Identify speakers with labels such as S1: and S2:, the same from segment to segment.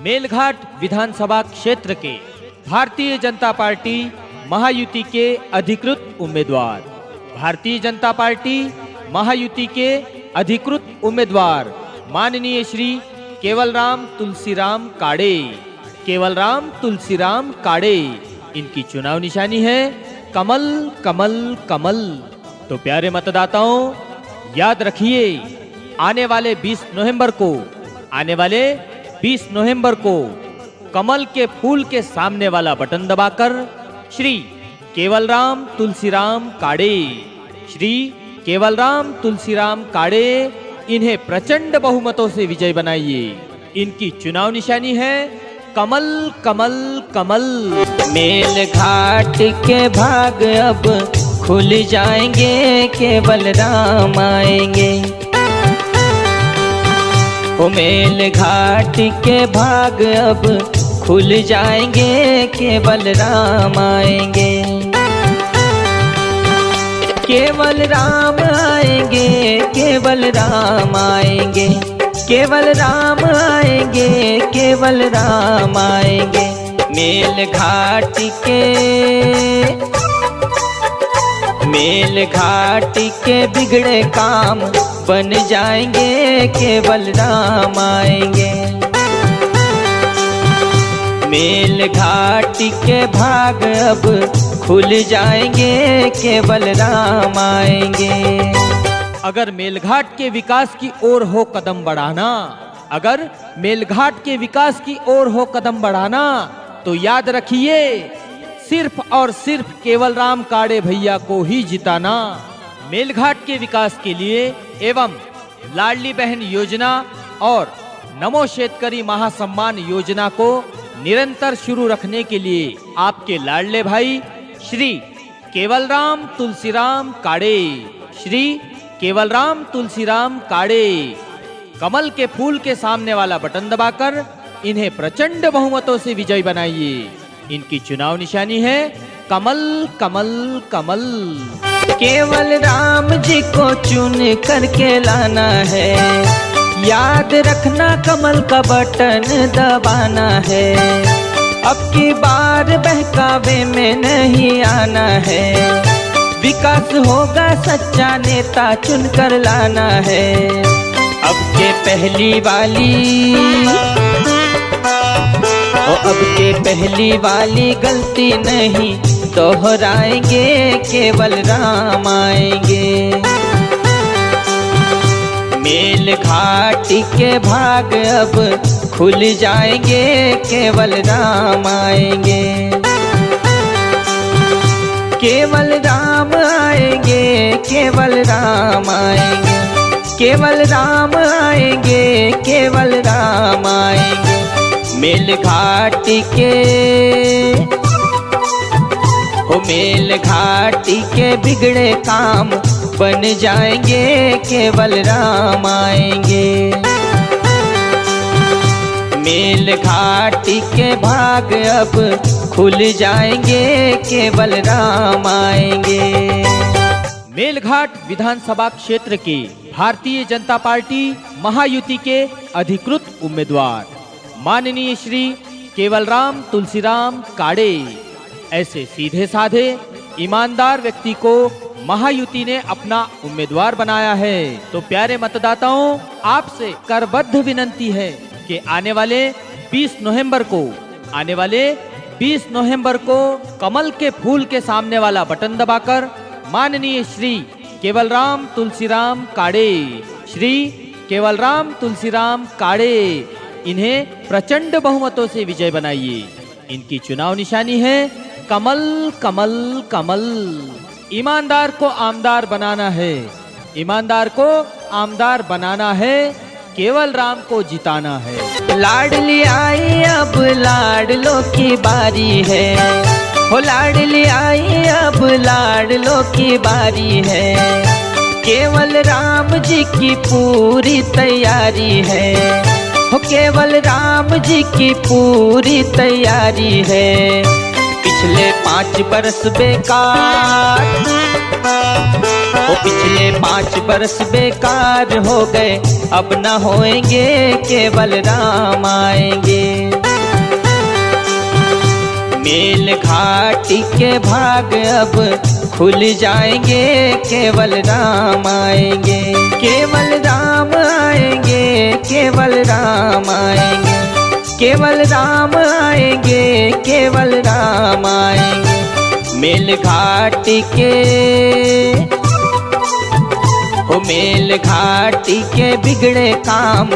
S1: मेलघाट विधानसभा क्षेत्र के भारतीय जनता पार्टी महायुति के अधिकृत उम्मीदवार, भारतीय जनता पार्टी महायुति के अधिकृत उम्मीदवार माननीय श्री केवलराम तुलसीराम काड़े, केवलराम तुलसीराम काड़े, इनकी चुनाव निशानी है कमल कमल कमल। तो प्यारे मतदाताओं, याद रखिए आने वाले 20 नवंबर को कमल के फूल के सामने वाला बटन दबाकर श्री केवलराम तुलसीराम काड़े, श्री केवलराम तुलसीराम काड़े, इन्हें प्रचंड बहुमतों से विजय बनाइए। इनकी चुनाव निशानी है कमल कमल कमल।
S2: मेलघाट के भाग अब खुल जाएंगे, केवलराम आएंगे। ओ मेलघाट के भाग अब खुल जाएंगे, केवलराम आएंगे। केवलराम आएंगे, केवलराम आएंगे, केवलराम आएंगे, केवलराम आएंगे। मेलघाट के बिगड़े काम बन जाएंगे, केवलराम आएंगे। मेलघाट के भाग अब खुल जाएंगे, केवलराम आएंगे।
S1: अगर मेलघाट के विकास की ओर हो कदम बढ़ाना, अगर मेलघाट के विकास की ओर हो कदम बढ़ाना, तो याद रखिए सिर्फ और सिर्फ केवलराम काड़े भैया को ही जिताना। मेलघाट के विकास के लिए एवं लाडली बहन योजना और नमो शेतकरी महासम्मान योजना को निरंतर शुरू रखने के लिए आपके लाडले भाई श्री केवलराम तुलसीराम काड़े, श्री केवलराम तुलसीराम काड़े, कमल के फूल के सामने वाला बटन दबाकर इन्हें प्रचंड बहुमतों से विजयी बनाइए। इनकी चुनाव निशानी है कमल कमल कमल।
S2: केवलराम जी को चुन करके लाना है, याद रखना कमल का बटन दबाना है। अब की बार बहकावे में नहीं आना है, विकास होगा सच्चा नेता चुन कर लाना है। अब के पहली वाली गलती नहीं दोहराएंगे, केवलराम आएंगे। मेलघाट के भाग अब खुल जाएंगे, केवलराम आएंगे। केवलराम आएंगे, केवलराम आएंगे, केवलराम आएंगे, केवलराम आएंगे। मेलघाट के बिगड़े काम बन जाएंगे, केवलराम आएंगे। मेलघाट के भाग अब खुल जाएंगे, केवलराम आएंगे।
S1: मेलघाट विधानसभा क्षेत्र के भारतीय जनता पार्टी महायुति के अधिकृत उम्मीदवार माननीय श्री केवलराम तुलसीराम काड़े, ऐसे सीधे साधे ईमानदार व्यक्ति को महायुति ने अपना उम्मीदवार बनाया है। तो प्यारे मतदाताओं, आपसे करबद्ध विनंती है कि आने वाले 20 नवंबर को कमल के फूल के सामने वाला बटन दबाकर माननीय श्री केवलराम तुलसीराम काड़े, श्री केवलराम तुलसीराम काड़े, इन्हें प्रचंड बहुमतों से विजय बनाइए। इनकी चुनाव निशानी है कमल कमल कमल। ईमानदार को आमदार बनाना है, ईमानदार को आमदार बनाना है, केवलराम को जिताना है।
S2: लाडली आई अब लाडलों की बारी है, हो लाडली आई अब लाडलों की बारी है। केवलराम जी की पूरी तैयारी है, हो केवलराम जी की पूरी तैयारी है। पिछले 5 बरस बेकार, वो पिछले 5 बरस बेकार हो गए, अब न होएंगे केवल राम आएंगे। मेल घाटी के भाग अब खुल जाएंगे, केवल राम आएंगे, केवल राम आएंगे, केवल राम आएंगे, केवल राम आएंगे, केवल राम आएंगे। मेल घाटी के मेल घाटी के बिगड़े काम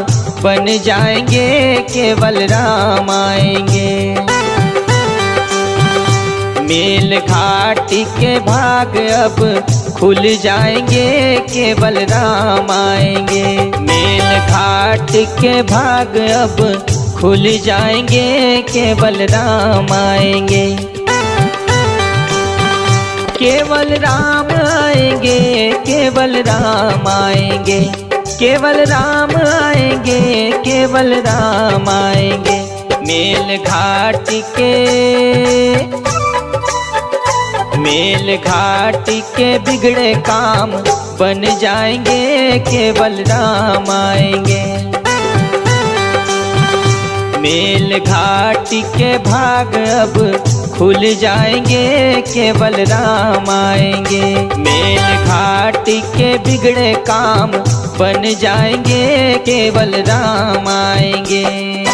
S2: बन जाएंगे, केवल राम आएंगे। मेल घाटी के भाग अब खुल जाएंगे, केवल राम आएंगे। मेल घाटी के भाग अब खुल जाएंगे, केवल राम आएंगे, केवल राम आएंगे, केवल राम आएंगे, केवल राम आएंगे, केवल राम आएंगे। मेल घाटी के बिगड़े काम बन जाएंगे, केवल राम आएंगे। मेल घाटी के भाग अब खुल जाएंगे, केवल राम आएंगे। मेल घाटी के बिगड़े काम बन जाएंगे, केवल राम आएंगे।